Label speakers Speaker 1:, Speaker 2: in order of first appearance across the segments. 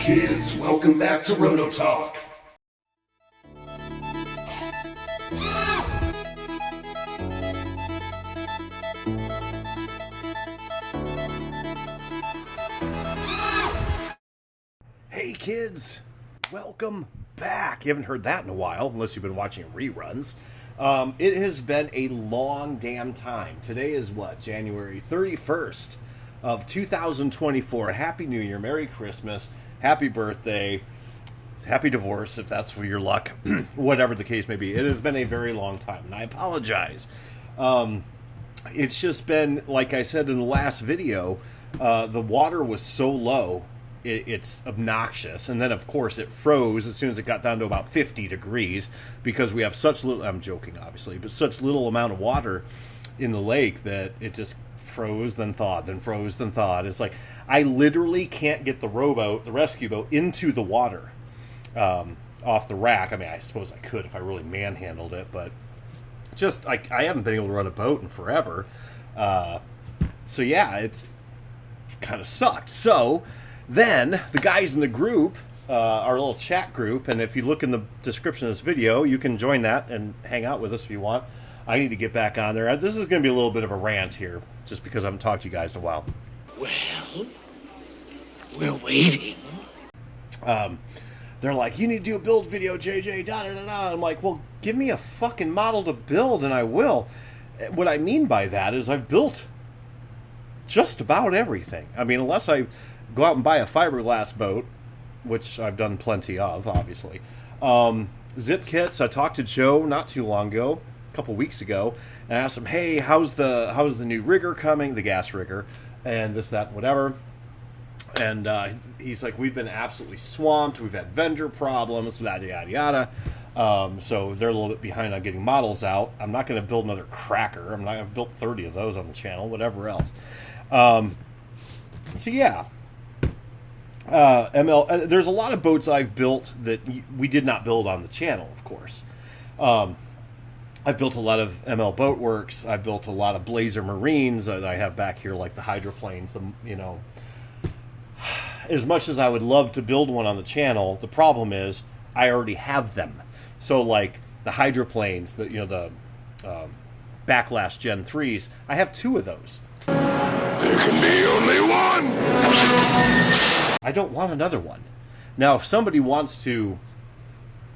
Speaker 1: kids, welcome back to Roto Talk.
Speaker 2: Hey kids, welcome back. You haven't heard that in a while, unless you've been watching reruns. It has been a long damn time. Today is what, January 31st of 2024. Happy New Year, Merry Christmas, Happy Birthday, Happy Divorce, if that's for your luck, whatever the case may be. It has been a very long time, and I apologize. It's just been, like I said in the last video, the water was so low, it's obnoxious. And then, of course, it froze as soon as it got down to about 50 degrees because we have such little, I'm joking, obviously, but such little amount of water in the lake that it just froze, then thawed, then froze, then thawed. It's like I literally can't get the rowboat, the rescue boat, into the water off the rack. I mean, I suppose I could if I really manhandled it, but just I haven't been able to run a boat in forever. So yeah, it's kind of sucked. So then the guys in the group, our little chat group, and if you look in the description of this video, you can join that and hang out with us if you want. I need to get back on there. This is going to be a little bit of a rant here, just because I haven't talked to you guys in a while.
Speaker 3: Well, we're waiting.
Speaker 2: They're like, you need to do a build video, JJ, da-da-da-da. I'm like, well, give me a fucking model to build, and I will. What I mean by that is I've built just about everything. I mean, unless I go out and buy a fiberglass boat, which I've done plenty of, obviously. Zip kits, I talked to Joe not too long ago, a couple weeks ago, and I asked him, hey, how's the new rigger coming, the gas rigger, and this, that, whatever. And he's like, we've been absolutely swamped, we've had vendor problems, yada, yada, yada. So they're a little bit behind on getting models out. I'm not going to build another cracker. I've built 30 of those on the channel, whatever else. So yeah. There's a lot of boats I've built that we did not build on the channel, of course. I've built a lot of ML Boat Works. I've built a lot of Blazer Marines that I have back here, like the hydroplanes. As much as I would love to build one on the channel, the problem is I already have them. So, like the hydroplanes, the Backlash Gen 3s, I have 2 of those.
Speaker 1: There can be only one!
Speaker 2: I don't want another one. Now, if somebody wants to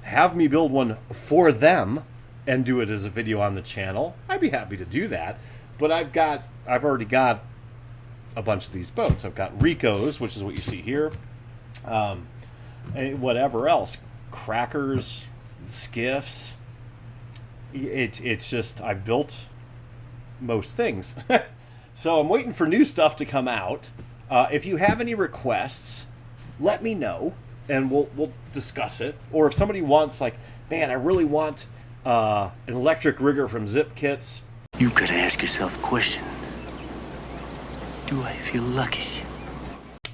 Speaker 2: have me build one for them and do it as a video on the channel, I'd be happy to do that. But I've already got a bunch of these boats. I've got Ricos, which is what you see here, and whatever else, crackers, skiffs. It's just I've built most things. So I'm waiting for new stuff to come out. If you have any requests, let me know, and we'll discuss it. Or if somebody wants, like, man, I really want an electric rigger from Zip Kits.
Speaker 3: You gotta ask yourself a question. Do I feel lucky?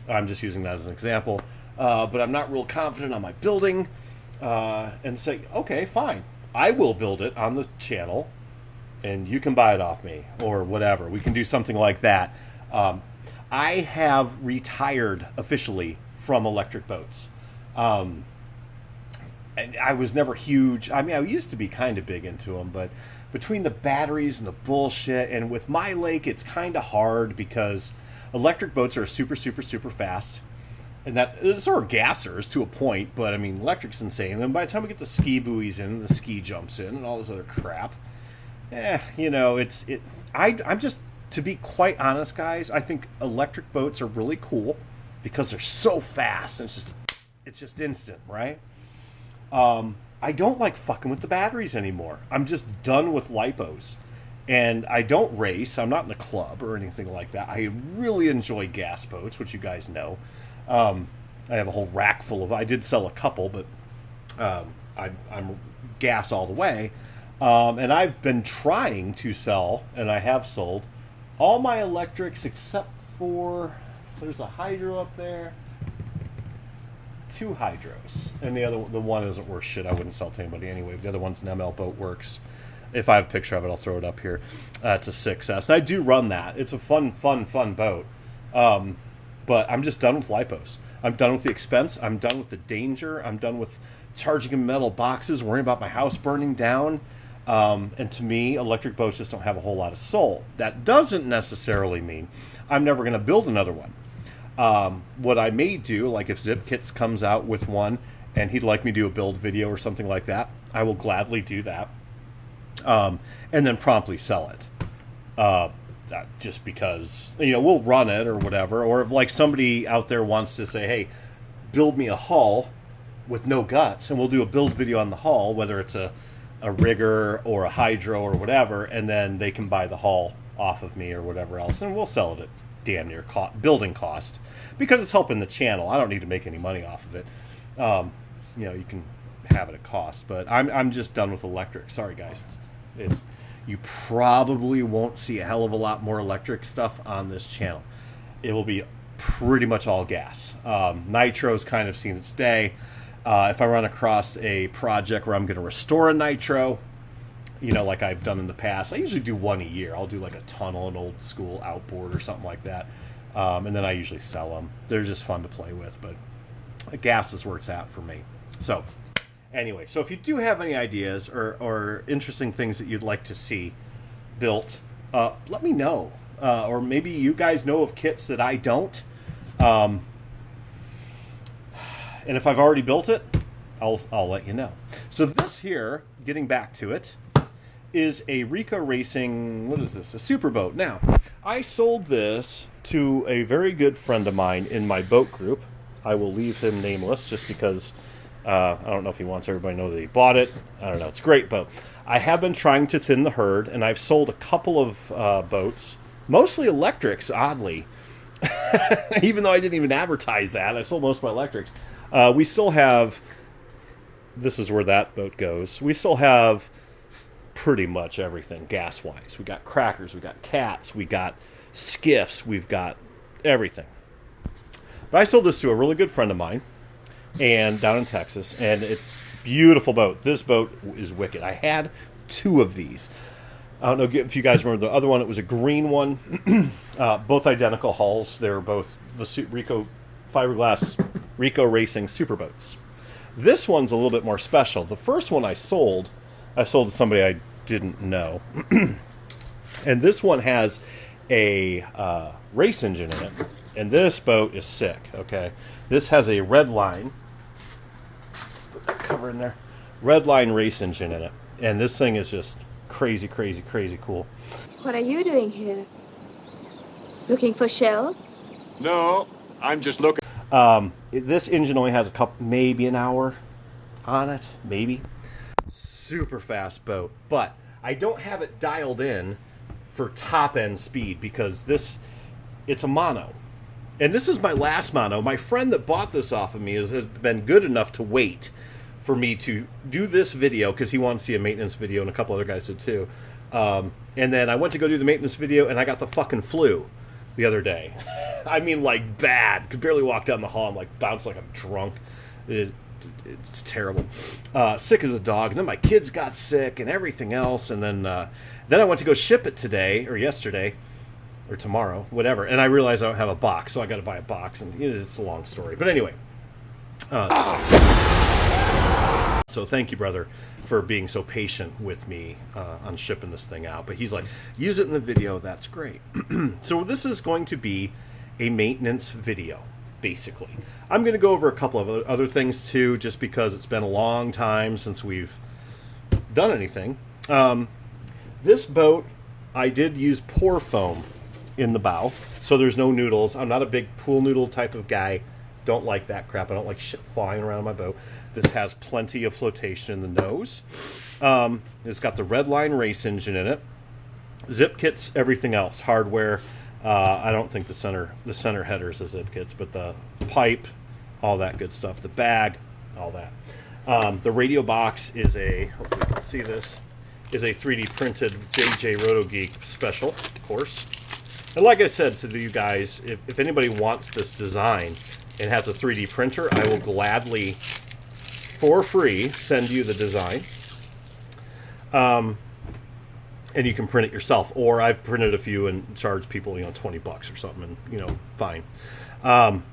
Speaker 2: I'm just using that as an example. But I'm not real confident on my building. And say, okay, fine. I will build it on the channel, and you can buy it off me, or whatever. We can do something like that. I have retired officially from electric boats. And I was never huge. I mean, I used to be kind of big into them, but between the batteries and the bullshit, and with my lake, it's kind of hard because electric boats are super, super, super fast. And that, so are gassers to a point, but I mean, electric's insane. And then by the time we get the ski buoys in, and the ski jumps in, and all this other crap, I'm just, to be quite honest, guys, I think electric boats are really cool because they're so fast, and it's just instant, right? I don't like fucking with the batteries anymore. I'm just done with lipos. And I don't race. I'm not in a club or anything like that. I really enjoy gas boats, which you guys know. I have a whole rack full of... I did sell a couple, but I'm gas all the way. And I've been trying to sell, and I have sold, all my electrics except for... There's a hydro up there. 2 hydros, and the one isn't worth shit. I wouldn't sell to anybody anyway. The other one's an ML Boat Works. If I have a picture of it, I'll throw it up here. It's a 6S, and I do run that. It's a fun boat. But I'm just done with lipos. I'm done with the expense. I'm done with the danger. I'm done with charging in metal boxes, worrying about my house burning down. And to me, electric boats just don't have a whole lot of soul. That doesn't necessarily mean I'm never going to build another one. What I may do, like if Zip Kits comes out with one and he'd like me to do a build video or something like that, I will gladly do that. And then promptly sell it. Just because, we'll run it or whatever. Or if like somebody out there wants to say, hey, build me a hull with no guts, and we'll do a build video on the hull, whether it's a rigger or a hydro or whatever, and then they can buy the hull off of me or whatever else, and we'll sell it at damn near building cost, because it's helping the channel. I don't need to make any money off of it. You can have it at cost, but I'm just done with electric. Sorry guys, you probably won't see a hell of a lot more electric stuff on this channel. It will be pretty much all gas. Nitro's kind of seen its day. If I run across a project where I'm going to restore a nitro, like I've done in the past, I usually do one a year. I'll do like a tunnel, an old school outboard or something like that. And then I usually sell them. They're just fun to play with, but gas is where it's at for me. So anyway, so if you do have any ideas or interesting things that you'd like to see built, let me know. Or maybe you guys know of kits that I don't. And if I've already built it, I'll let you know. So this here, getting back to it, is a Rico Racing, what is this? A superboat. Now, I sold this to a very good friend of mine in my boat group. I will leave him nameless just because I don't know if he wants everybody to know that he bought it. I don't know. It's a great boat. I have been trying to thin the herd, and I've sold a couple of boats, mostly electrics, oddly. Even though I didn't even advertise that, I sold most of my electrics. We still have, this is where that boat goes, we still have pretty much everything gas-wise. We got crackers, we got cats, we got skiffs, we've got everything. But I sold this to a really good friend of mine, and down in Texas, and it's a beautiful boat. This boat is wicked. I had two of these. I don't know if you guys remember the other one. It was a green one. Both identical hulls. They were both the Rico fiberglass Rico Racing superboats. This one's a little bit more special. The first one I sold to somebody I didn't know. And this one has a race engine in it. And this boat is sick, okay? This has a Redline. Put that cover in there. Redline race engine in it. And this thing is just crazy, crazy, crazy cool.
Speaker 4: What are you doing here? Looking for shells?
Speaker 5: No, I'm just looking.
Speaker 2: This engine only has maybe an hour on it, maybe. Super fast boat, but I don't have it dialed in for top end speed because it's a mono. And this is my last mono. My friend that bought this off of me has been good enough to wait for me to do this video because he wanted to see a maintenance video, and a couple other guys did too. And then I went to go do the maintenance video, and I got the fucking flu the other day. I mean, like, bad. Could barely walk down the hall. I'm like, bounced like I'm drunk. It's terrible. Sick as a dog. And then my kids got sick and everything else. And then I went to go ship it today, or yesterday, or tomorrow, whatever. And I realized I don't have a box, so I got to buy a box. And it's a long story. But anyway. So thank you, brother, for being so patient with me on shipping this thing out. But he's like, use it in the video. That's great. So this is going to be a maintenance video, basically. I'm going to go over a couple of other things, too, just because it's been a long time since we've done anything. This boat, I did use pour foam in the bow, so there's no noodles. I'm not a big pool noodle type of guy. Don't like that crap. I don't like shit flying around my boat. This has plenty of flotation in the nose. It's got the Redline race engine in it. Zip kits, everything else, hardware. I don't think the center header is the zip kits, but the pipe, all that good stuff. The bag, all that. The radio box is hopefully you can see this, is a 3D printed JJ Roto Geek special, of course. And like I said to you guys, if anybody wants this design and has a 3D printer, I will gladly, for free, send you the design. And you can print it yourself. Or I've printed a few and charged people, $20 or something, and, fine.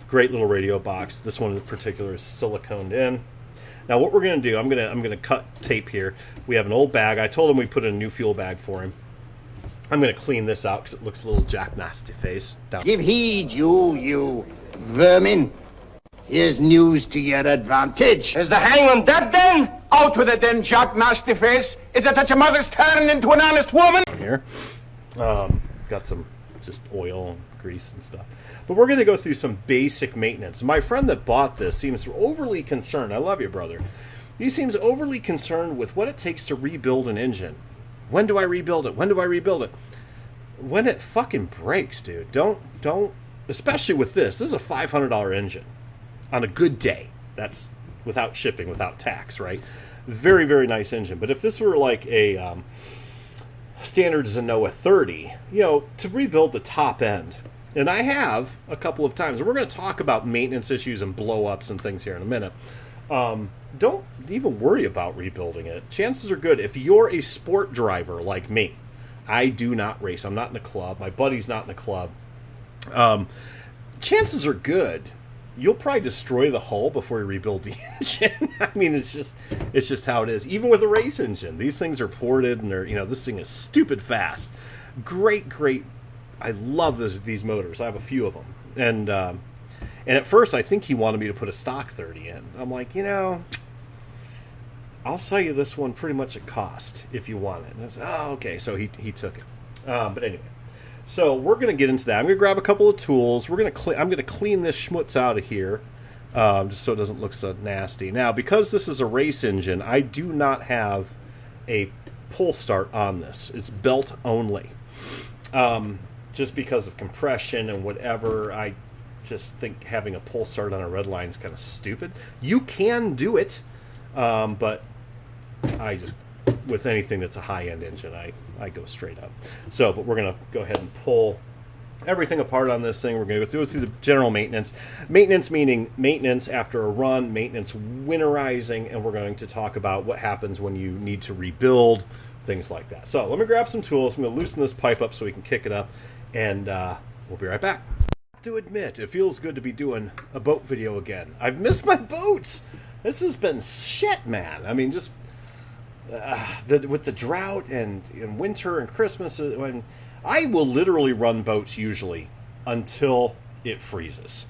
Speaker 2: Great little radio box. This one in particular is siliconed in. Now what we're going to do, I'm going to cut tape here. We have an old bag. I told him we put in a new fuel bag for him. I'm going to clean this out because it looks a little Jack Nasty face. Down.
Speaker 6: Give heed, you vermin. Here's news to your advantage.
Speaker 7: Is the hangman dead then? Out with it then, Jack Nasty Face. Is it that your mother's turned into an honest woman?
Speaker 2: Here. Got some just oil and grease and stuff. But we're going to go through some basic maintenance. My friend that bought this seems overly concerned. I love you, brother. He seems overly concerned with what it takes to rebuild an engine. When do I rebuild it? When do I rebuild it? When it fucking breaks, dude. Don't, especially with this. This is a $500 engine on a good day. That's without shipping, without tax, right? Very, very nice engine. But if this were like a standard Zenoa 30, to rebuild the top end, and I have a couple of times, and we're going to talk about maintenance issues and blow-ups and things here in a minute. Don't even worry about rebuilding it. Chances are good, if you're a sport driver like me, I do not race. I'm not in a club. My buddy's not in a club. Chances are good you'll probably destroy the hull before you rebuild the engine. I mean, it's just how it is. Even with a race engine, these things are ported, and they're this thing is stupid fast. Great. I love these motors. I have a few of them, and at first I think he wanted me to put a stock 30 in. I'm like, I'll sell you this one pretty much at cost if you want it. And I said, oh, okay. So he took it. But anyway. So we're going to get into that. I'm going to grab a couple of tools. I'm going to clean this schmutz out of here, just so it doesn't look so nasty. Now, because this is a race engine, I do not have a pull start on this. It's belt only. Just because of compression and whatever, I just think having a pull start on a red line is kind of stupid. You can do it, but I just, with anything that's a high-end engine, I go straight up. So, but we're going to go ahead and pull everything apart on this thing. We're going to go through the general maintenance. Maintenance meaning maintenance after a run, maintenance winterizing, and we're going to talk about what happens when you need to rebuild, things like that. So let me grab some tools. I'm going to loosen this pipe up so we can kick it up, and we'll be right back. I have to admit, it feels good to be doing a boat video again. I've missed my boats. This has been shit, man. I mean, just with the drought and winter and Christmas, when I will literally run boats usually until it freezes,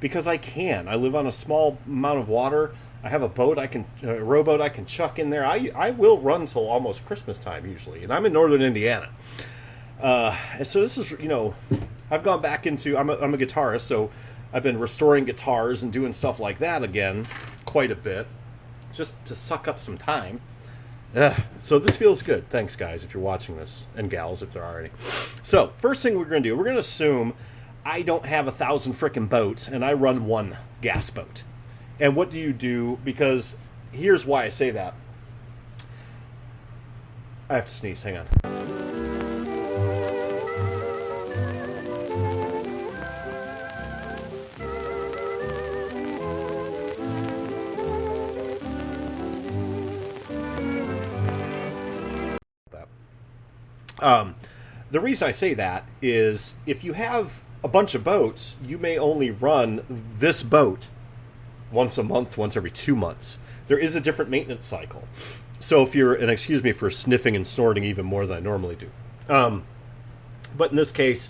Speaker 2: because I can. I live on a small amount of water. I have a boat a rowboat I can chuck in there. I will run till almost Christmas time usually, and I'm in northern Indiana. And so this is, I've gone back into, I'm a guitarist, so I've been restoring guitars and doing stuff like that again quite a bit, just to suck up some time. So this feels good. Thanks, guys, if you're watching this, and gals, if there are any. So first thing we're going to do, we're going to assume I don't have 1,000 frickin' boats, and I run one gas boat. And what do you do? Because here's why I say that. I have to sneeze. Hang on. The reason I say that is if you have a bunch of boats, you may only run this boat once a month, once every 2 months. There is a different maintenance cycle. So if you're, and excuse me for sniffing and snorting even more than I normally do. But in this case,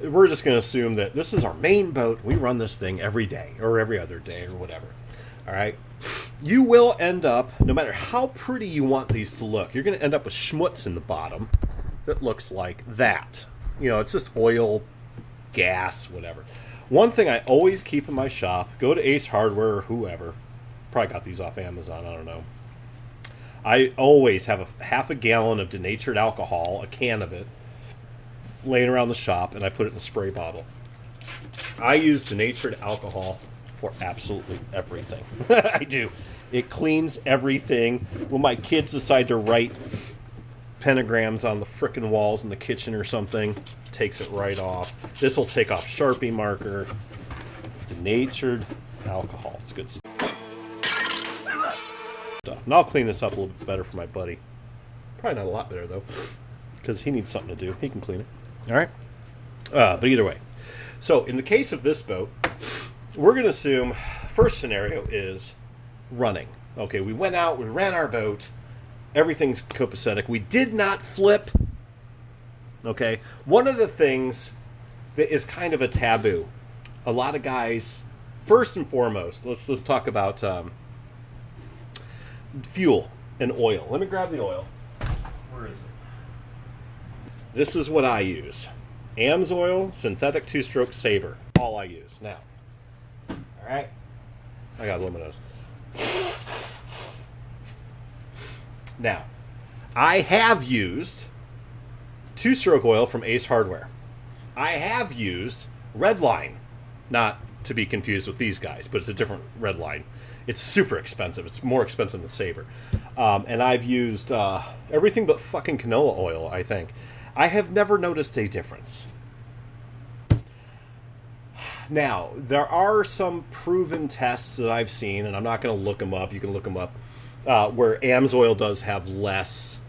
Speaker 2: we're just going to assume that this is our main boat. We run this thing every day or every other day or whatever. All right. You will end up, no matter how pretty you want these to look, you're going to end up with schmutz in the bottom that looks like that. It's just oil, gas, whatever. One thing I always keep in my shop, go to Ace Hardware or whoever, probably got these off Amazon, I don't know. I always have a half a gallon of denatured alcohol, a can of it, laying around the shop, and I put it in a spray bottle. I use denatured alcohol for absolutely everything. I do. It cleans everything. When my kids decide to write pentagrams on the frickin' walls in the kitchen or something, takes it right off. This will take off Sharpie marker. Denatured alcohol. It's good stuff. And I'll clean this up a little bit better for my buddy. Probably not a lot better though, because he needs something to do. He can clean it. All right. But either way. So in the case of this boat, we're going to assume first scenario is running. Okay, we went out, we ran our boat, everything's copacetic. We did not flip. Okay, one of the things that is kind of a taboo, a lot of guys, first and foremost, let's talk about fuel and oil. Let me grab the oil. Where is it? This is what I use. AMSOIL synthetic 2-stroke Sabre. All I use now. All right, I got luminous. Now, I have used 2-stroke oil from Ace Hardware. I have used Redline, not to be confused with these guys, but it's a different Redline. It's super expensive. It's more expensive than Sabre. And I've used everything but fucking canola oil, I think. I have never noticed a difference. Now, there are some proven tests that I've seen, and I'm not going to look them up. You can look them up, where AMSOIL does have less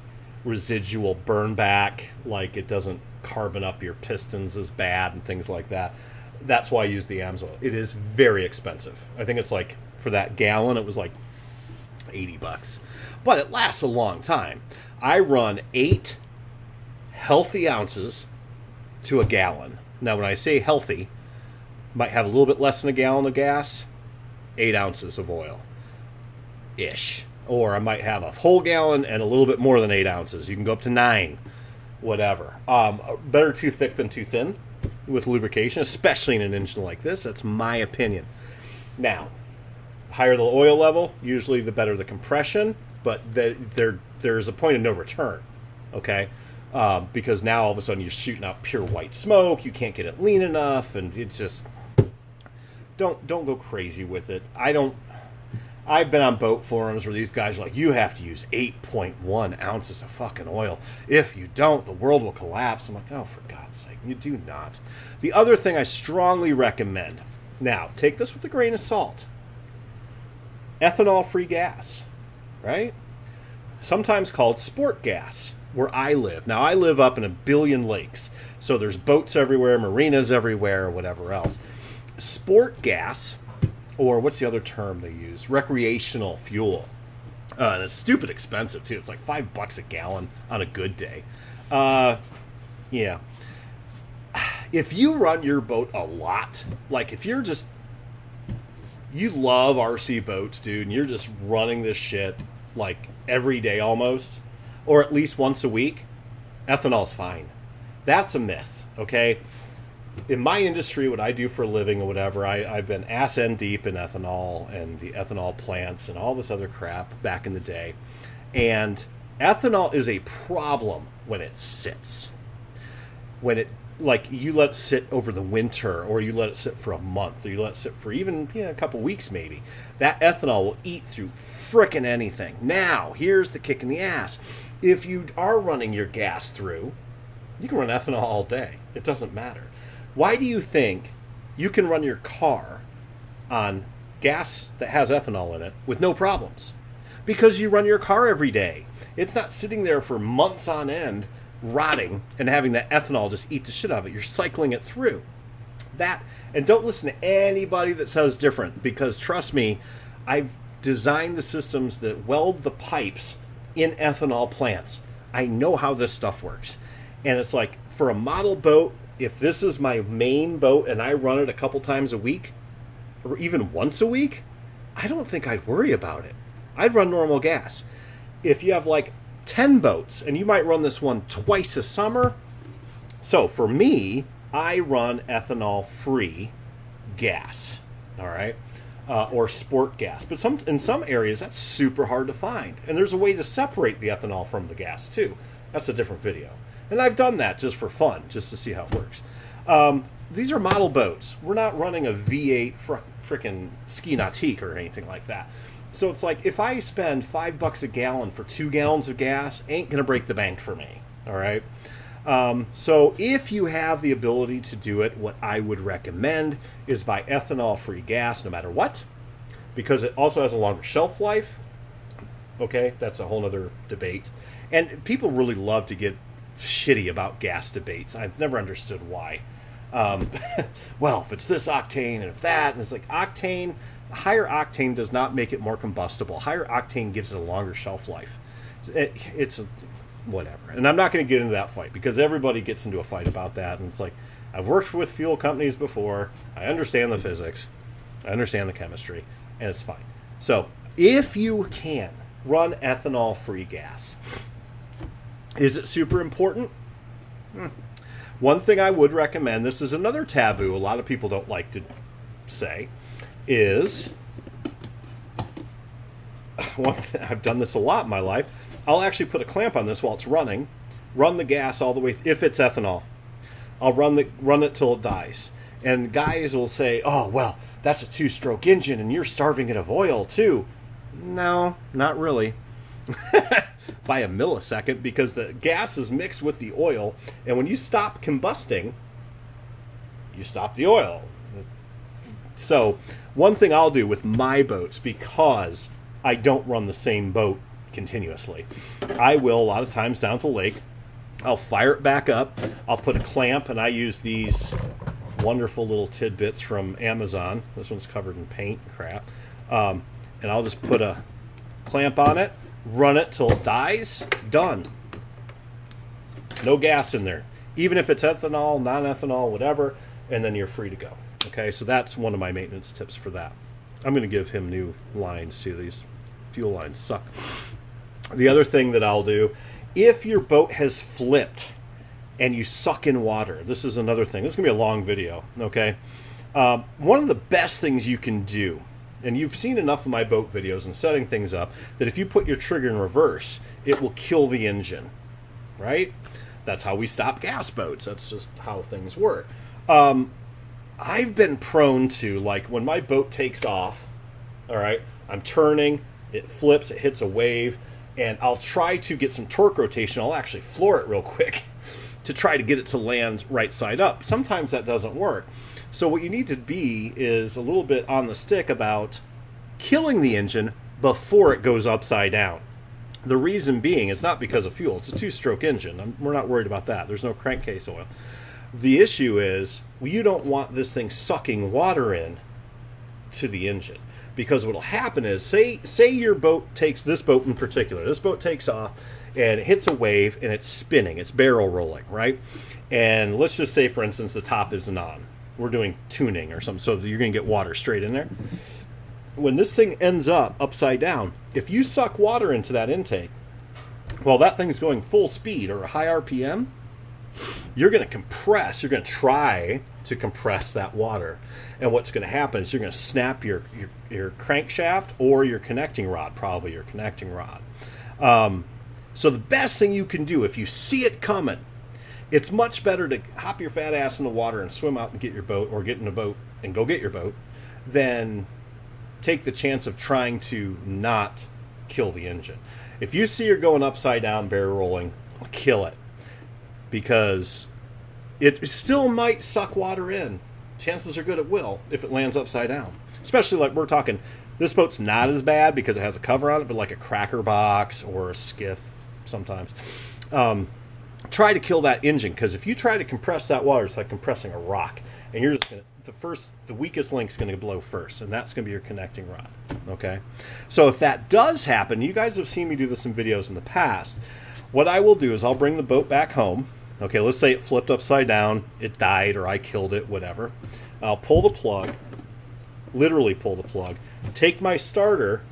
Speaker 2: residual burn back, like it doesn't carbon up your pistons as bad and things like that. That's why I use the AMSOIL. It is very expensive. I think it's like, for that gallon, it was like $80. But it lasts a long time. I run 8 healthy ounces to a gallon. Now, when I say healthy, might have a little bit less than a gallon of gas, 8 ounces of oil ish. Or I might have a whole gallon and a little bit more than 8 ounces. You can go up to 9, whatever. Better too thick than too thin with lubrication, especially in an engine like this. That's my opinion. Now, higher the oil level, usually the better the compression, but there's a point of no return, okay? Because now all of a sudden you're shooting out pure white smoke, you can't get it lean enough, and it's just, don't go crazy with it. I've been on boat forums where these guys are like, you have to use 8.1 ounces of fucking oil. If you don't, the world will collapse. I'm like, oh, for God's sake, you do not. The other thing I strongly recommend, now, take this with a grain of salt. Ethanol-free gas, right? Sometimes called sport gas, where I live. Now, I live up in a billion lakes, so there's boats everywhere, marinas everywhere, whatever else. Sport gas, or what's the other term they use? Recreational fuel. And it's stupid expensive, too. It's like $5 a gallon on a good day. Yeah. If you run your boat a lot, like if you're just, you love RC boats, dude, and you're just running this shit like every day almost, or at least once a week, ethanol's fine. That's a myth, okay? In my industry, what I do for a living or whatever, I've been ass end deep in ethanol and the ethanol plants and all this other crap back in the day. And ethanol is a problem when it sits. When it, like, you let it sit over the winter, or you let it sit for a month, or you let it sit for even a couple weeks maybe. That ethanol will eat through frickin' anything. Now, here's the kick in the ass. If you are running your gas through, you can run ethanol all day. It doesn't matter. Why do you think you can run your car on gas that has ethanol in it with no problems? Because you run your car every day. It's not sitting there for months on end, rotting, and having that ethanol just eat the shit out of it. You're cycling it through. That, and don't listen to anybody that says different, because trust me, I've designed the systems that weld the pipes in ethanol plants. I know how this stuff works. And it's like, for a model boat, if this is my main boat and I run it a couple times a week, or even once a week, I don't think I'd worry about it. I'd run normal gas. If you have like 10 boats, and you might run this one twice a summer, so for me, I run ethanol-free gas, all right, or sport gas. But in some areas, that's super hard to find. And there's a way to separate the ethanol from the gas, too. That's a different video. And I've done that just for fun, just to see how it works. These are model boats. We're not running a V8 frickin' Ski Nautique or anything like that. So it's like, if I spend $5 a gallon for 2 gallons of gas, ain't going to break the bank for me, all right? So if you have the ability to do it, what I would recommend is buy ethanol-free gas no matter what, because it also has a longer shelf life. Okay, that's a whole other debate. And people really love to get shitty about gas debates. I've never understood why. Well, if it's this octane and if that, and it's like octane, higher octane does not make it more combustible. Higher octane gives it a longer shelf life. It's whatever. And I'm not going to get into that fight because everybody gets into a fight about that. And it's like, I've worked with fuel companies before. I understand the physics. I understand the chemistry. And it's fine. So if you can run ethanol-free gas, is it super important? One thing I would recommend, this is another taboo a lot of people don't like to say, is, I've done this a lot in my life, I'll actually put a clamp on this while it's running, run the gas all the way, if it's ethanol, I'll run it till it dies. And guys will say, oh, well, that's a 2-stroke engine and you're starving it of oil too. No, not really. By a millisecond, because the gas is mixed with the oil, and when you stop combusting, you stop the oil. So one thing I'll do with my boats, because I don't run the same boat continuously, I will, a lot of times down to the lake, I'll fire it back up, I'll put a clamp, and I use these wonderful little tidbits from Amazon. This one's covered in paint and crap. And I'll just put a clamp on it, run it till it dies, done. No gas in there. Even if it's ethanol, non-ethanol, whatever, and then you're free to go. Okay, so that's one of my maintenance tips for that. I'm going to give him new lines too. These fuel lines suck. The other thing that I'll do, if your boat has flipped and you suck in water, this is another thing. This is going to be a long video, okay? One of the best things you can do, and you've seen enough of my boat videos and setting things up, that if you put your trigger in reverse, it will kill the engine, right? That's how we stop gas boats. That's just how things work. I've been prone to, like, when my boat takes off, all right, I'm turning, it flips, it hits a wave, and I'll try to get some torque rotation. I'll actually floor it real quick to try to get it to land right side up. Sometimes that doesn't work. So what you need to be is a little bit on the stick about killing the engine before it goes upside down. The reason being, it's not because of fuel. It's a 2-stroke engine. We're not worried about that. There's no crankcase oil. The issue is, you don't want this thing sucking water in to the engine. Because what will happen is, say your boat takes, this boat in particular, this boat takes off and it hits a wave and it's spinning, it's barrel rolling, right? And let's just say, for instance, the top isn't on. We're doing tuning or something, so you're going to get water straight in there. When this thing ends up upside down, if you suck water into that intake, while that thing's going full speed or a high RPM, you're going to compress, you're going to try to compress that water. And what's going to happen is you're going to snap your crankshaft or your connecting rod, probably your connecting rod. So the best thing you can do, if you see it coming, it's much better to hop your fat ass in the water and swim out and get your boat, or get in a boat and go get your boat, than take the chance of trying to not kill the engine. If you see you're going upside down, barrel rolling, kill it. Because it still might suck water in. Chances are good it will if it lands upside down. Especially like we're talking, this boat's not as bad because it has a cover on it, but like a cracker box or a skiff sometimes. Try to kill that engine, because if you try to compress that water, it's like compressing a rock. And you're just going to, the weakest link's going to blow first, and that's going to be your connecting rod. Okay? So if that does happen, you guys have seen me do this in videos in the past, what I will do is I'll bring the boat back home. Okay, let's say it flipped upside down, it died, or I killed it, whatever. I'll pull the plug, literally pull the plug, take my starter,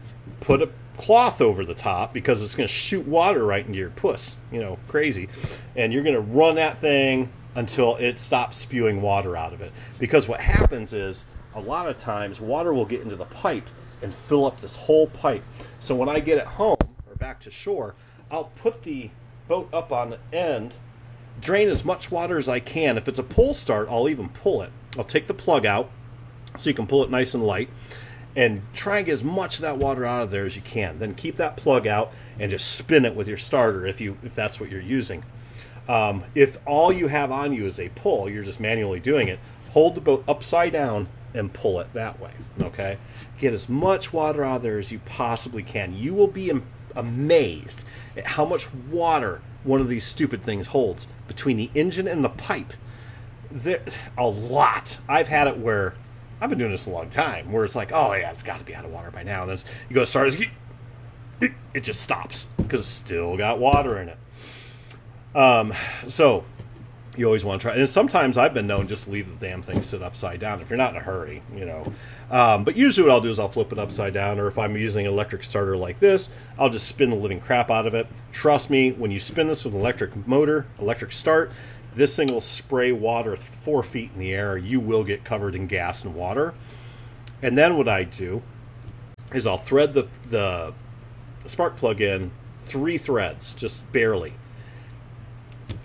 Speaker 2: put a cloth over the top, because it's going to shoot water right into your puss, you know, crazy. And you're going to run that thing until it stops spewing water out of it. Because what happens is, a lot of times, water will get into the pipe and fill up this whole pipe. So when I get it home, or back to shore, I'll put the boat up on the end, drain as much water as I can. If it's a pull start, I'll even pull it. I'll take the plug out so you can pull it nice and light, and try and get as much of that water out of there as you can. Then keep that plug out and just spin it with your starter if that's what you're using. If all you have on you is a pull, you're just manually doing it, hold the boat upside down and pull it that way. Okay? Get as much water out of there as you possibly can. You will be amazed at how much water one of these stupid things holds between the engine and the pipe. there, a lot. I've had it where I've been doing this a long time, where it's like, oh yeah, it's got to be out of water by now. And then you go to start, it just stops because it's still got water in it. So you always want to try. And sometimes I've been known just to leave the damn thing sit upside down if you're not in a hurry, you know. But usually what I'll do is I'll flip it upside down, or if I'm using an electric starter like this, I'll just spin the living crap out of it. Trust me, when you spin this with an electric motor, electric start, this thing will spray water 4 feet in the air. You will get covered in gas and water. And then what I do is I'll thread the spark plug in 3 threads, just barely.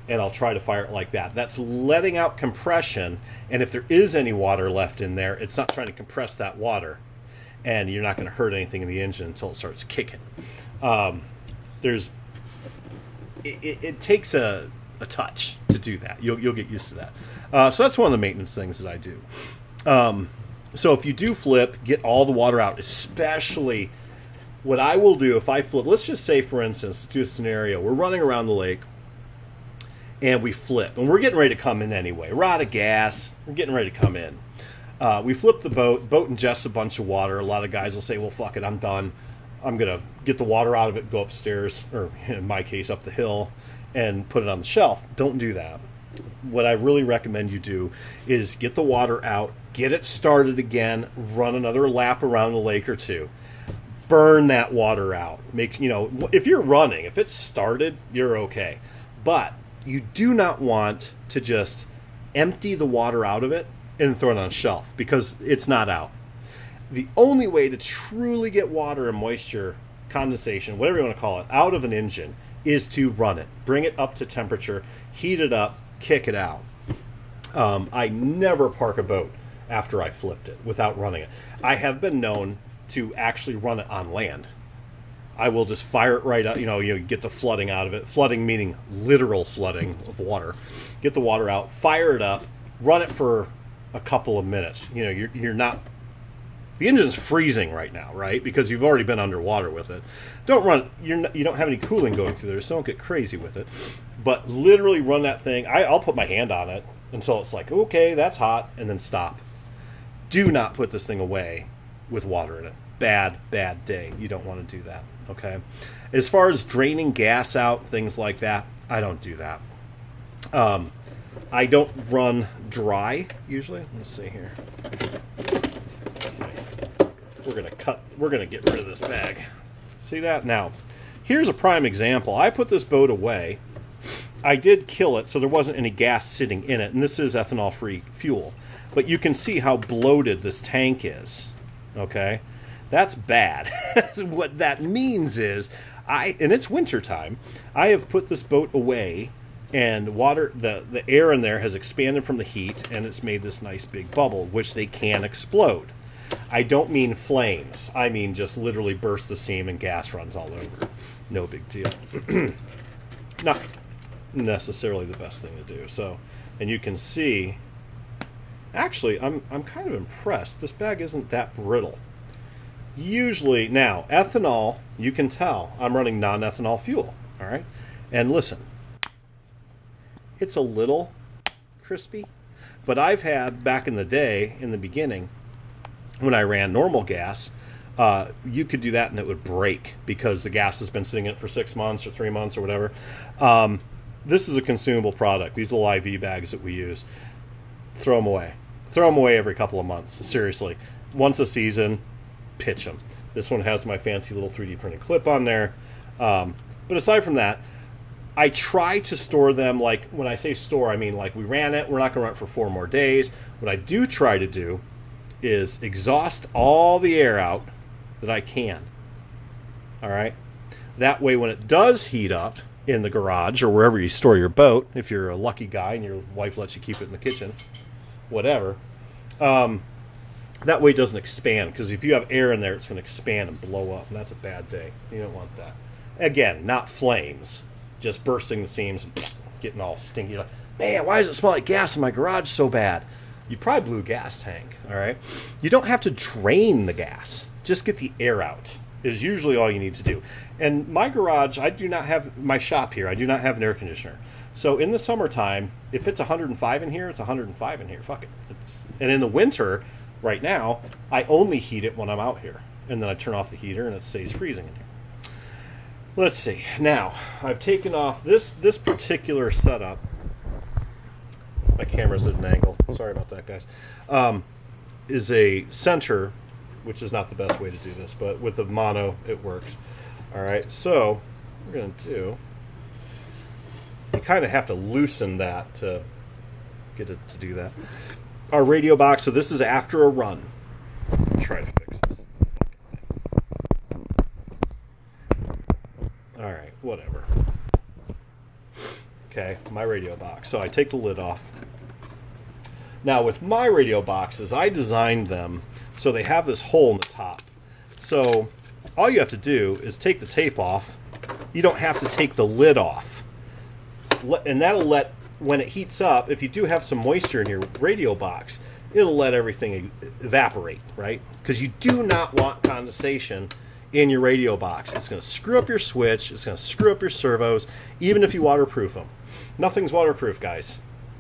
Speaker 2: And I'll try to fire it like that. That's letting out compression, and if there is any water left in there, it's not trying to compress that water, and you're not going to hurt anything in the engine until it starts kicking. It takes a touch to do that. You'll get used to that. So that's one of the maintenance things that I do. So if you do flip, get all the water out, especially what I will do if I flip. Let's just say, for instance, do a scenario. We're running around the lake, and we flip, and we're getting ready to come in anyway. We're out of gas. We're getting ready to come in. We flip the boat. Boat ingests a bunch of water. A lot of guys will say, well, fuck it, I'm done. I'm going to get the water out of it, go upstairs, or in my case, up the hill, and put it on the shelf. Don't do that. What I really recommend you do is get the water out, get it started again, run another lap around the lake or two. Burn that water out. If you're running, if it's started, you're okay. But you do not want to just empty the water out of it and throw it on a shelf, because it's not out. The only way to truly get water and moisture, condensation, whatever you want to call it, out of an engine is to run it. Bring it up to temperature, heat it up, kick it out. I never park a boat after I flipped it without running it. I have been known to actually run it on land. I will just fire it right up, you get the flooding out of it. Flooding meaning literal flooding of water. Get the water out, fire it up, run it for a couple of minutes. You're not, the engine's freezing right now, right? Because you've already been underwater with it. Don't run, you don't have any cooling going through there, so don't get crazy with it. But literally run that thing. I'll put my hand on it until it's like, okay, that's hot, and then stop. Do not put this thing away with water in it. Bad day. You don't want to do that. Okay. As far as draining gas out, things like that, I don't do that. I don't run dry usually. Let's see here. We're gonna get rid of this bag. See that? Now, here's a prime example. I put this boat away. I did kill it, so there wasn't any gas sitting in it, and this is ethanol-free fuel. But you can see how bloated this tank is. Okay? That's bad. What that means is, and it's wintertime, I have put this boat away, and water, the air in there has expanded from the heat, and it's made this nice big bubble, which they can explode. I don't mean flames. I mean just literally burst the seam and gas runs all over. No big deal. Not necessarily the best thing to do. So, and you can see, actually, I'm kind of impressed. This bag isn't that brittle. Usually, now, ethanol, you can tell I'm running non-ethanol fuel, all right? And listen, it's a little crispy, but I've had, back in the day, in the beginning, when I ran normal gas, you could do that and it would break because the gas has been sitting in it for 6 months or 3 months or whatever. This is a consumable product. These little IV bags that we use, throw them away. Throw them away every couple of months, seriously. Once a season, pitch them. This one has my fancy little 3D printed clip on there. But aside from that, I try to store them, like when I say store, I mean like we ran it, we're not going to run it for 4 more days. What I do try to do is exhaust all the air out that I can. All right? That way when it does heat up in the garage or wherever you store your boat, if you're a lucky guy and your wife lets you keep it in the kitchen, whatever, that way it doesn't expand, because if you have air in there, it's going to expand and blow up, and that's a bad day. You don't want that. Again, not flames, just bursting the seams and getting all stinky. Like, man, why does it smell like gas in my garage so bad? You probably blew a gas tank, all right? You don't have to drain the gas. Just get the air out, is usually all you need to do. And my garage, I do not have, my shop here, I do not have an air conditioner. So in the summertime, if it's 105 in here, it's 105 in here. Fuck it. And in the winter, right now, I only heat it when I'm out here. And then I turn off the heater and it stays freezing in here. Let's see. Now, I've taken off this particular setup. My camera's at an angle. Sorry about that, guys. Is a center, which is not the best way to do this, but with the mono, it works. All right, so what we're going to do, you kind of have to loosen that to get it to do that. Our radio box, so this is after a run. Try to fix this. All right, whatever. Okay, my radio box. So I take the lid off. Now with my radio boxes, I designed them so they have this hole in the top. So all you have to do is take the tape off. You don't have to take the lid off. And that'll let, when it heats up, if you do have some moisture in your radio box, it'll let everything evaporate, right? Because you do not want condensation in your radio box. It's going to screw up your switch. It's going to screw up your servos, even if you waterproof them. Nothing's waterproof, guys.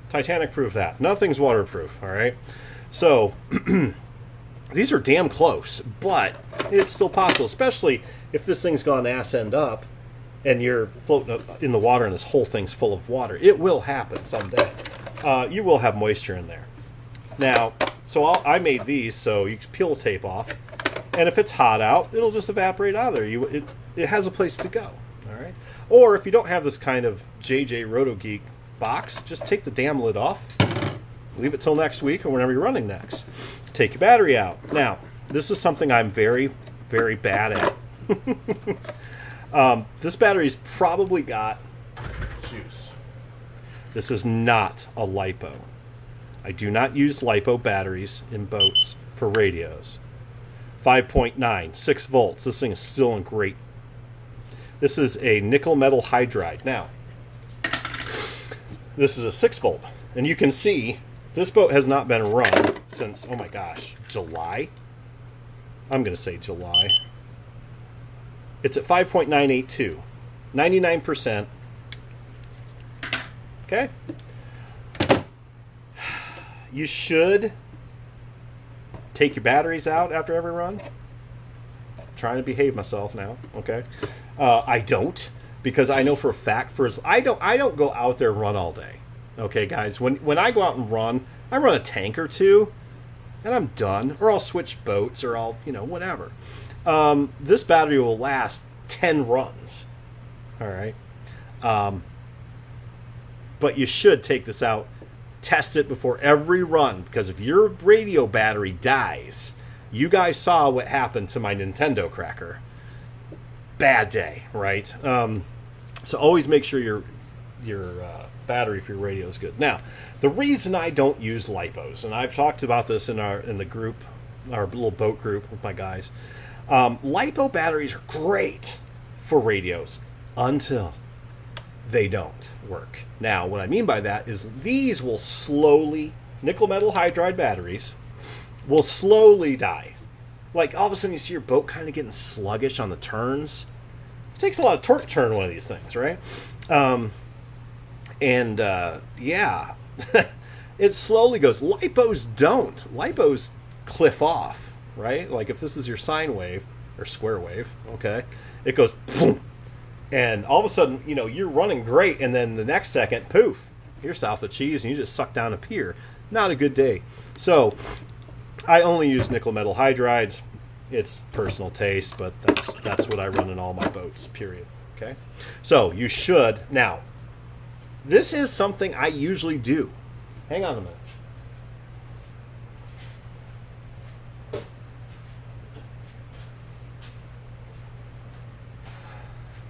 Speaker 2: Titanic proved that. Nothing's waterproof, all right? So these are damn close, but it's still possible, especially if this thing's gone ass end up and you're floating in the water and this whole thing's full of water. It will happen someday. You will have moisture in there. Now, so I made these so you can peel the tape off, and if it's hot out, it'll just evaporate out of there. It has a place to go, all right? Or if you don't have this kind of JJ RotoGeek box, just take the damn lid off, leave it till next week or whenever you're running next. Take your battery out. Now, this is something I'm very, very bad at. This battery's probably got juice. This is not a LiPo. I do not use LiPo batteries in boats for radios. 5.9, 6 volts. This thing is still in great. This is a nickel metal hydride. Now, this is a 6 volt. And you can see this boat has not been run since, oh my gosh, July? I'm going to say July. It's at 5.982. 99%. Okay? You should take your batteries out after every run. I'm trying to behave myself now, okay? I don't, because I know for a fact, I don't go out there and run all day. Okay, guys, when I go out and run, I run a tank or two, and I'm done. Or I'll switch boats, or I'll, whatever. This battery will last 10 runs. All right. But you should take this out, test it before every run, because if your radio battery dies, you guys saw what happened to my Nintendo Cracker. Bad day, right? So always make sure your battery for your radio is good. Now, the reason I don't use LiPos, and I've talked about this in the group, our little boat group with my guys. LiPo batteries are great for radios until they don't work. Now, what I mean by that is these will slowly, nickel metal hydride batteries will slowly die. Like all of a sudden you see your boat kind of getting sluggish on the turns. It takes a lot of torque to turn one of these things, right? Yeah, it slowly goes. LiPos don't. LiPos cliff off, right? Like if this is your sine wave or square wave, okay, it goes boom, and all of a sudden, you're running great, and then the next second, poof, you're south of cheese, and you just suck down a pier. Not a good day. So I only use nickel metal hydrides. It's personal taste, but that's what I run in all my boats, period. Okay? So you should. Now, this is something I usually do. Hang on a minute.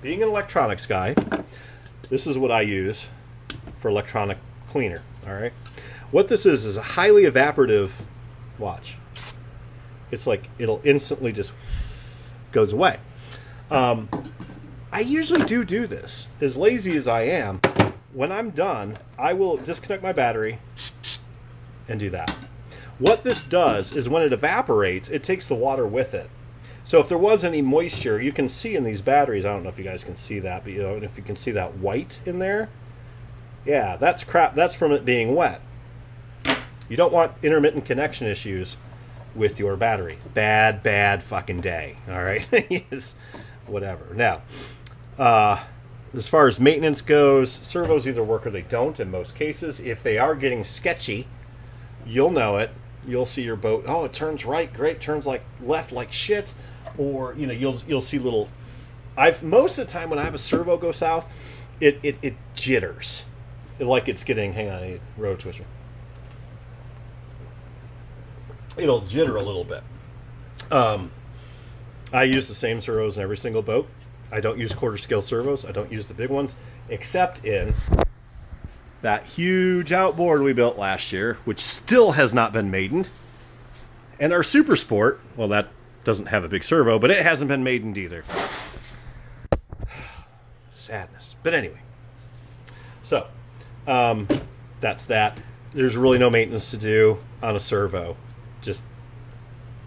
Speaker 2: Being an electronics guy, this is what I use for electronic cleaner, all right? What this is a highly evaporative, watch. It's like it'll instantly just goes away. I usually do this. As lazy as I am, when I'm done, I will disconnect my battery and do that. What this does is when it evaporates, it takes the water with it. So if there was any moisture, you can see in these batteries, I don't know if you guys can see that, but if you can see that white in there, yeah, that's crap. That's from it being wet. You don't want intermittent connection issues with your battery. Bad fucking day. All right? Yes, whatever. Now, as far as maintenance goes, servos either work or they don't in most cases. If they are getting sketchy, you'll know it. You'll see your boat, oh, it turns right, great, turns like left like shit. Or, you'll see little... most of the time when I have a servo go south, it jitters. Like it's getting, hang on, a road twister. It'll jitter a little bit. I use the same servos in every single boat. I don't use quarter scale servos. I don't use the big ones, except in that huge outboard we built last year, which still has not been maidened. And our Super Sport, well, that doesn't have a big servo, but it hasn't been maidened either. Sadness. But anyway. So, that's that. There's really no maintenance to do on a servo. Just,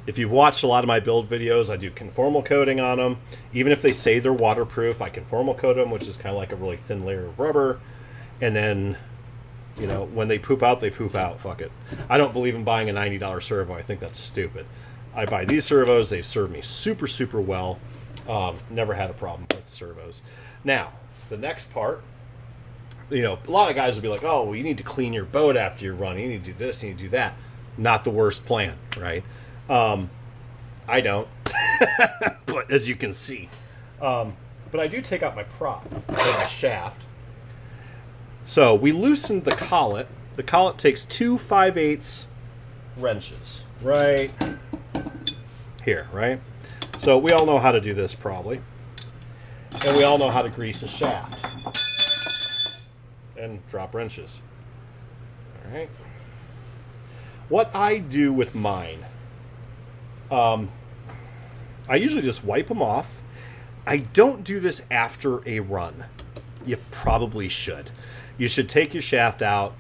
Speaker 2: if you've watched a lot of my build videos, I do conformal coating on them. Even if they say they're waterproof, I conformal coat them, which is kind of like a really thin layer of rubber. And then, when they poop out, they poop out. Fuck it. I don't believe in buying a $90 servo. I think that's stupid. I buy these servos. They've served me super, super well. Never had a problem with servos. Now, the next part, a lot of guys will be like, oh, well, you need to clean your boat after you run. You need to do this, you need to do that. Not the worst plan, right? I don't, but as you can see. But I do take out my prop, or my shaft. So we loosened the collet. The collet takes 2 5/8 wrenches, right here, right? So we all know how to do this probably. And we all know how to grease a shaft. And drop wrenches. All right. What I do with mine, I usually just wipe them off. I don't do this after a run. You probably should. You should take your shaft out,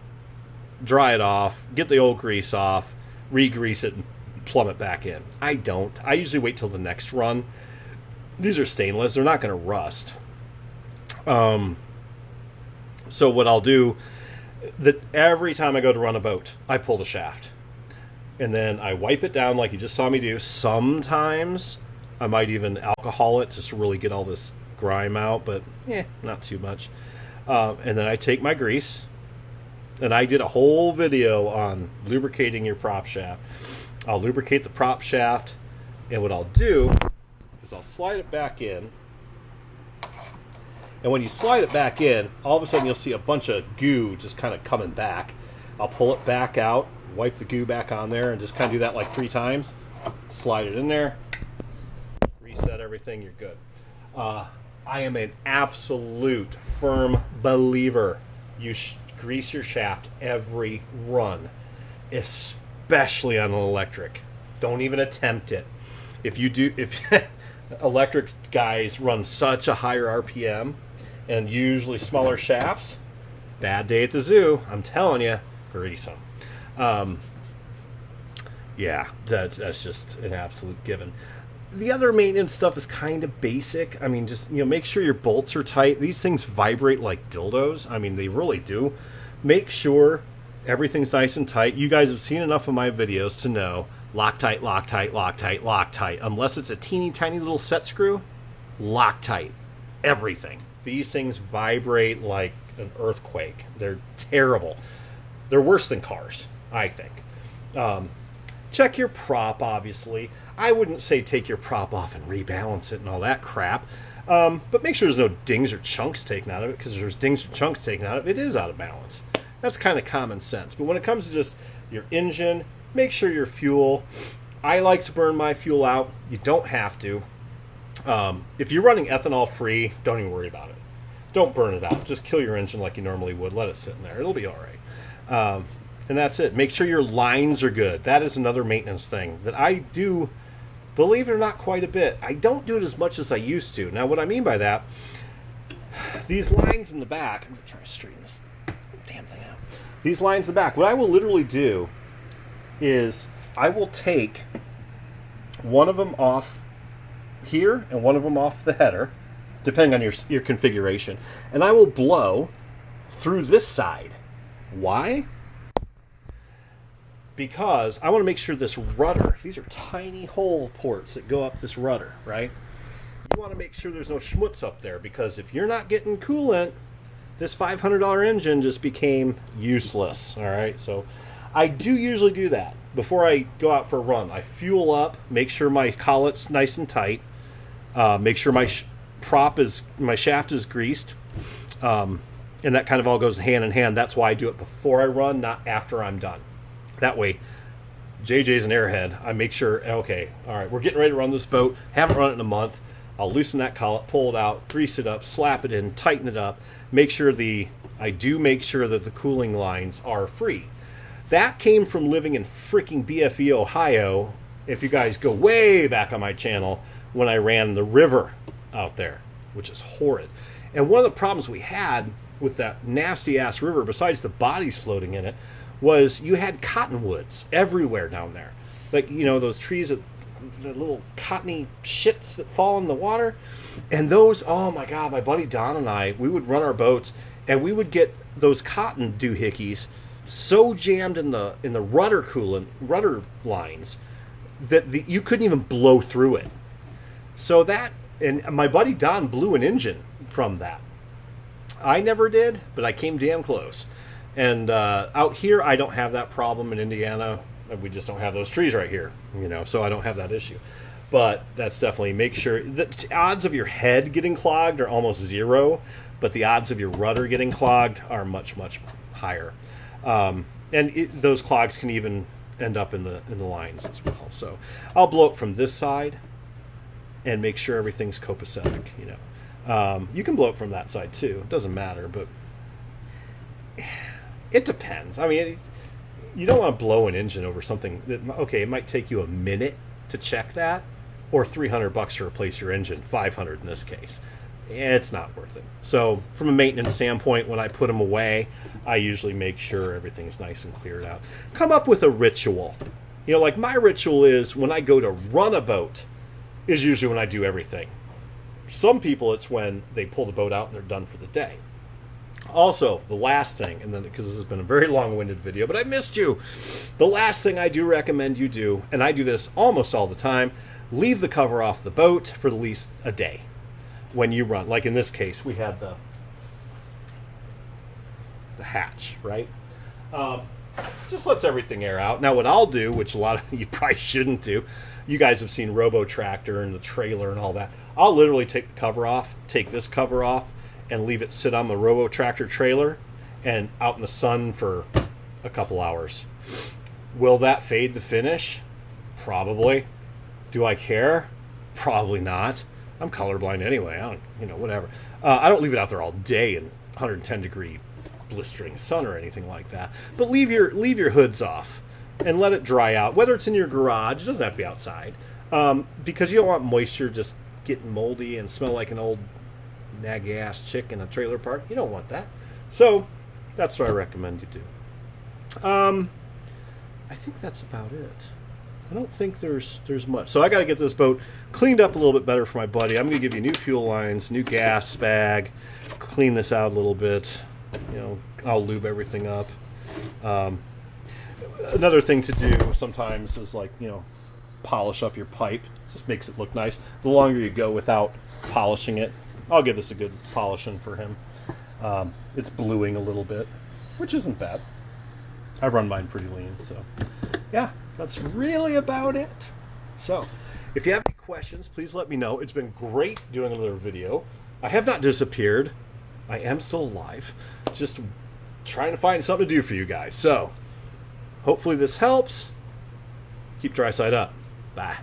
Speaker 2: dry it off, get the old grease off, re-grease it, and plumb it back in. I don't. I usually wait till the next run. These are stainless. They're not going to rust. So what I'll do, that every time I go to run a boat, I pull the shaft. And then I wipe it down like you just saw me do. Sometimes I might even alcohol it just to really get all this grime out, but not too much. And then I take my grease, and I did a whole video on lubricating your prop shaft. I'll lubricate the prop shaft, and what I'll do is I'll slide it back in. And when you slide it back in, all of a sudden you'll see a bunch of goo just kind of coming back. I'll pull it back out, wipe the goo back on there, and just kind of do that like 3 times. Slide it in there, reset everything, you're good. I am an absolute firm believer you grease your shaft every run, especially on an electric. Don't even attempt it. If electric guys run such a higher RPM and usually smaller shafts, bad day at the zoo. I'm telling you, grease them. Yeah, that's just an absolute given. The other maintenance stuff is kind of basic. I mean, just make sure your bolts are tight. These things vibrate like dildos. I mean, they really do. Make sure everything's nice and tight. You guys have seen enough of my videos to know Loctite, Loctite, Loctite, Loctite. Unless it's a teeny tiny little set screw, Loctite. Everything. These things vibrate like an earthquake. They're terrible. They're worse than cars, I think. Check your prop, obviously. I wouldn't say take your prop off and rebalance it and all that crap. But make sure there's no dings or chunks taken out of it, because if there's dings or chunks taken out of it, it is out of balance. That's kind of common sense. But when it comes to just your engine, make sure your fuel. I like to burn my fuel out. You don't have to. If you're running ethanol free, don't even worry about it. Don't burn it out. Just kill your engine like you normally would. Let it sit in there. It'll be all right. And that's it. Make sure your lines are good. That is another maintenance thing that I do, believe it or not, quite a bit. I don't do it as much as I used to. Now, what I mean by that, these lines in the back, I'm going to try to straighten this damn thing out. These lines in the back, what I will literally do is I will take one of them off here and one of them off the header, depending on your configuration. And I will blow through this side. Why? Because I want to make sure this rudder, these are tiny hole ports that go up this rudder, right? You want to make sure there's no schmutz up there, because if you're not getting coolant, this $500 engine just became useless, all right? So I do usually do that. Before I go out for a run, I fuel up, make sure my collet's nice and tight, make sure my my shaft is greased, and that kind of all goes hand in hand. That's why I do it before I run, not after I'm done. That way, JJ's an airhead. I make sure, okay, all right, we're getting ready to run this boat. Haven't run it in a month. I'll loosen that collet, pull it out, grease it up, slap it in, tighten it up. Make sure I do make sure that the cooling lines are free. That came from living in freaking BFE, Ohio. If you guys go way back on my channel, when I ran the river out there, which is horrid. And one of the problems we had with that nasty ass river, besides the bodies floating in it, was you had cottonwoods everywhere down there. Like, you know, those trees, that the little cottony shits that fall in the water. And those, oh my God, my buddy Don and I, we would run our boats and we would get those cotton doohickeys so jammed in the rudder lines that you couldn't even blow through it. So that, and my buddy Don blew an engine from that. I never did, but I came damn close. And out here, I don't have that problem in Indiana. We just don't have those trees right here, you know, so I don't have that issue. But that's definitely, make sure, the odds of your head getting clogged are almost zero, but the odds of your rudder getting clogged are much, much higher. Those clogs can even end up in the lines as well. So I'll blow it from this side and make sure everything's copacetic, you know. You can blow it from that side too. It doesn't matter, but it depends. I mean, you don't want to blow an engine over something that, okay, it might take you a minute to check that, or $300 to replace your engine, $500 in this case. It's not worth it. So from a maintenance standpoint, when I put them away, I usually make sure everything's nice and cleared out. Come up with a ritual. You know, like my ritual is when I go to run a boat is usually when I do everything. Some people, it's when they pull the boat out and they're done for the day. Also, the last thing, and then because this has been a very long-winded video, but I missed you. The last thing I do recommend you do, and I do this almost all the time, leave the cover off the boat for at least a day when you run. Like in this case, we had the hatch, right? Just lets everything air out. Now what I'll do, which a lot of you probably shouldn't do, you guys have seen Robo Tractor and the trailer and all that. I'll literally take the cover off, take this cover off, and leave it sit on the Robo Tractor trailer and out in the sun for a couple hours. Will that fade the finish? Probably. Do I care? Probably not. I'm colorblind anyway. I don't, you know, whatever. I don't leave it out there all day in 110-degree blistering sun or anything like that. But leave your hoods off and let it dry out. Whether it's in your garage, it doesn't have to be outside, because you don't want moisture just getting moldy and smell like an old naggy ass chick in a trailer park. You don't want that. So that's what I recommend you do. I think that's about it. I don't think there's much. So I got to get this boat cleaned up a little bit better for my buddy. I'm going to give you new fuel lines, new gas bag, clean this out a little bit. You know, I'll lube everything up. Another thing to do sometimes is, like, you know, polish up your pipe. Just makes it look nice. The longer you go without polishing it, I'll give this a good polishing for him. It's bluing a little bit, which isn't bad. I run mine pretty lean, so yeah, that's really about it. So if you have any questions, please let me know. It's been great doing another video. I have not disappeared. I am still alive. Just trying to find something to do for you guys. So hopefully this helps. Keep dry side up. Bye.